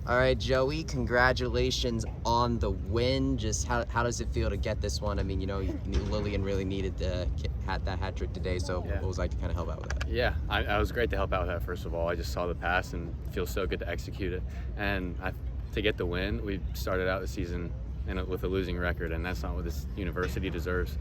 All right, Joey, congratulations on the win. Just how does it feel to get this one? I mean, Lillian really needed that hat trick today, so Yeah. what was it like to kind of help out with that? Yeah, I was great to help out with that, first of all. I just saw the pass and it feels so good to execute it. And to get the win, we started out the season with a losing record, and that's not what this university deserves.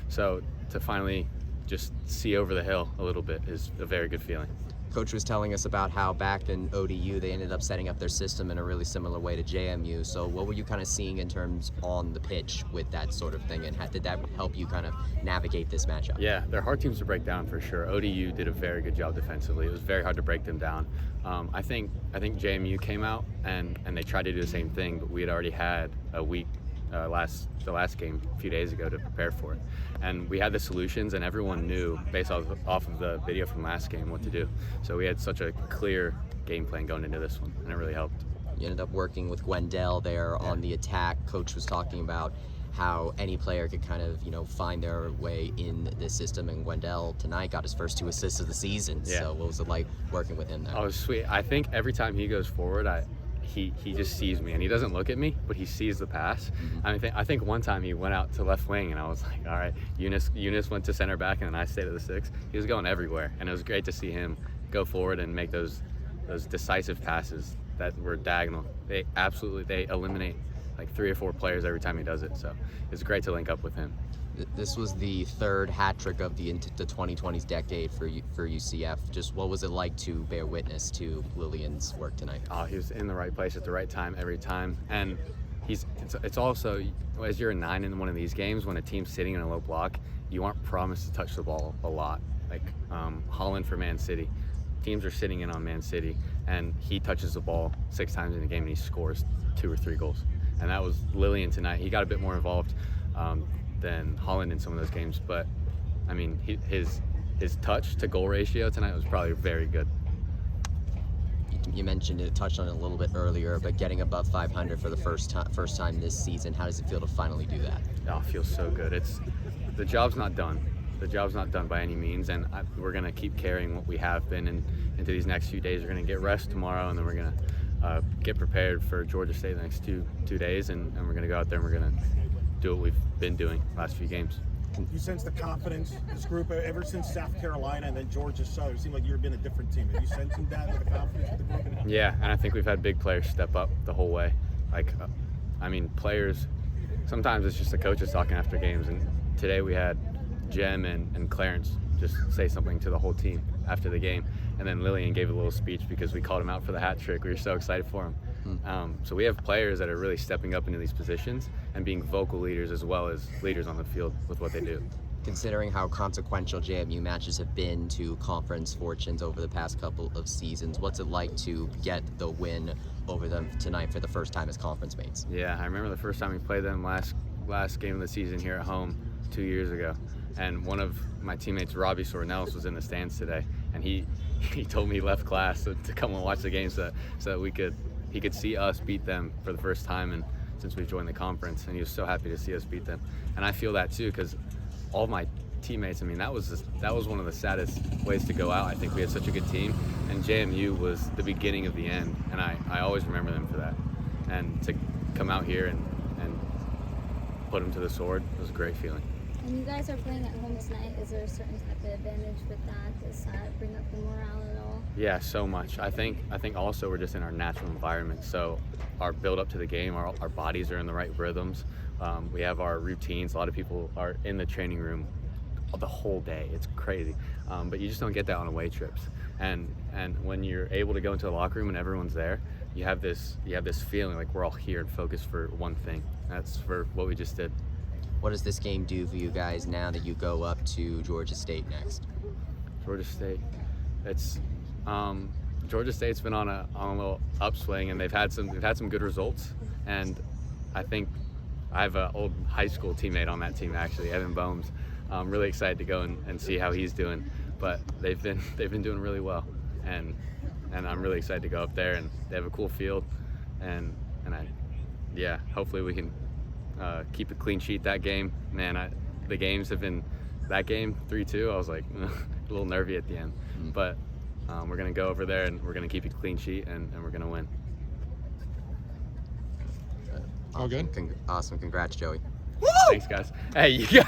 So to finally just see over the hill a little bit is a very good feeling. Coach was telling us about how back in ODU they ended up setting up their system in a really similar way to JMU. So what were you kind of seeing in terms on the pitch with that sort of thing, and did that help you kind of navigate this matchup? Yeah, they're hard teams to break down for sure. ODU did a very good job defensively. It was very hard to break them down. I think JMU came out and they tried to do the same thing, but we had already had a week the last game a few days ago to prepare for it, and we had the solutions, and everyone knew based off of the video from last game what to do. So we had such a clear game plan going into this one, and it really helped. You ended up working with Wendell there on the attack. Coach was talking about how any player could kind of find their way in this system, and Wendell tonight got his first 2 assists of the season. Yeah. So what was it like working with him there? Oh, it was sweet. I think every time he goes forward, he just sees me, and he doesn't look at me, but he sees the pass. Mm-hmm. I think one time he went out to left wing, and I was like, all right, Eunice went to center back, and then I stayed at the 6. He was going everywhere, and it was great to see him go forward and make those decisive passes that were diagonal. They eliminate like 3 or 4 players every time he does it, so it's great to link up with him. This was the 3rd hat trick of the 2020s decade for UCF. Just what was it like to bear witness to Lillian's work tonight? Oh, he was in the right place at the right time every time, and it's also, as you're a 9 in one of these games, when a team's sitting in a low block, you aren't promised to touch the ball a lot. Like Holland for Man City, teams are sitting in on Man City, and he touches the ball 6 times in the game and he scores 2 or 3 goals. And that was Lillian tonight. He got a bit more involved than Holland in some of those games, but I mean his touch to goal ratio tonight was probably very good. You mentioned it, touched on it a little bit earlier, but getting above 500 for the first time this season, how does it feel to finally do that? Oh, it feels so good. The job's not done. The job's not done by any means, and we're gonna keep carrying what we have been into these next few days. We're gonna get rest tomorrow, and then we're gonna get prepared for Georgia State the next two days, and we're gonna go out there and we're gonna do what we've been doing last few games. You sense the confidence, this group, ever since South Carolina and then Georgia Southern, it seemed like you've been a different team. Are you sensing that, the confidence with the group? Yeah, and I think we've had big players step up the whole way. Like, players, sometimes it's just the coaches talking after games, and today we had Jem and Clarence just say something to the whole team after the game, and then Lillian gave a little speech because we called him out for the hat trick. We were so excited for him. So we have players that are really stepping up into these positions and being vocal leaders as well as leaders on the field with what they do. Considering how consequential JMU matches have been to conference fortunes over the past couple of seasons, what's it like to get the win over them tonight for the first time as conference mates? Yeah, I remember the first time we played them last game of the season here at home 2 years ago, and one of my teammates, Robbie Sornellis, was in the stands today, and he told me he left class to come and watch the game so that he could see us beat them for the first time and since we've joined the conference, and he was so happy to see us beat them. And I feel that too, because all of my teammates, that was one of the saddest ways to go out. I think we had such a good team, and JMU was the beginning of the end, and I always remember them for that. And to come out here and put them to the sword was a great feeling. And you guys are playing at home tonight. Is there a certain type of advantage with that? Does that bring up the morale at all? Yeah, so much. I think also we're just in our natural environment. So our build up to the game, our bodies are in the right rhythms. We have our routines. A lot of people are in the training room the whole day. It's crazy. But you just don't get that on away trips. And when you're able to go into the locker room and everyone's there, you have this feeling like we're all here and focused for one thing. That's for what we just did. What does this game do for you guys now that you go up to Georgia State next? Georgia State, Georgia State's been on a little upswing, and they've had some good results. And I think I have an old high school teammate on that team, actually, Evan Bohms. I'm really excited to go and see how he's doing. But they've been doing really well, and I'm really excited to go up there. And they have a cool field, and hopefully we can keep a clean sheet that game. Man, the games have been, that game 3-2, I was like a little nervy at the end. But we're going to go over there and we're going to keep a clean sheet and we're going to win. All good? Awesome. Congrats, Joey. Thanks, guys. Hey, you guys.